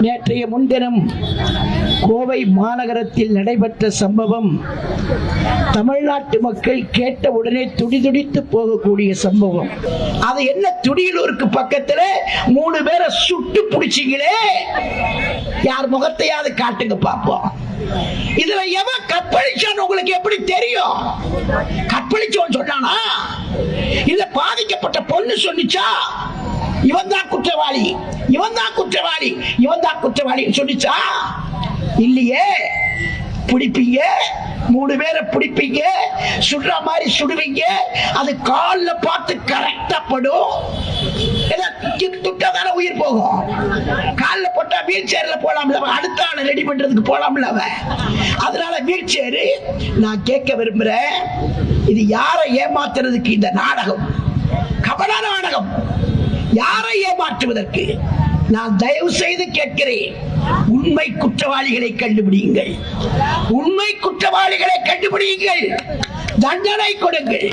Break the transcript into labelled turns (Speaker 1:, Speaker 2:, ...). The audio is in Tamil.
Speaker 1: நேற்றைய முன்தினம் கோவை மாநகரத்தில் நடைபெற்ற சம்பவம் தமிழ்நாட்டு மக்கள் கேட்ட உடனே துடிதுடித்து போகக்கூடிய சம்பவம். அது என்ன, துடியலூருக்கு பக்கத்துல 3 பேரை சுட்டு பிடிச்சிங்களே, யார் முகத்தையாவது காட்டுங்க பாப்போம். இதுல எவன் கற்பழிச்சான்னு உங்களுக்கு எப்படி தெரியும்? கற்பழிச்சவன் சொன்னானா? இல்ல பாதிக்கப்பட்ட பொண்ணு சொன்னிச்சா இவன் தான் குற்றவாளி, இவன் தான் குற்றவாளி, இவன் தான் குற்றவாளி சொன்னிச்சா? இல்லையே. பிடிப்பீங்க, 3 பேரை பிடிப்பீங்க, சுடுற மாதிரி சுடுவீங்க, அது காலில் பார்த்து கரெக்டா படும். துட்டாதான உயிர் போகும். காலில் போட்டா வீல் சேர்ல போலாம்ல, அடுத்த ஆளை ரெடி பண்றதுக்கு போலாம்ல அவன். அதனால வீல் சேரு. நான் கேட்க விரும்புறேன், இது யாரை ஏமாத்துறதுக்கு இந்த நாடகம்? கபட நாடகம். யாரை ஏமாற்றுவதற்கு? நான் தயவு செய்து கேட்கிறேன், உண்மை குற்றவாளிகளை கண்டுபிடியுங்கள், உண்மை குற்றவாளிகளை கண்டுபிடியுங்கள், தண்டனை கொடுங்கள்.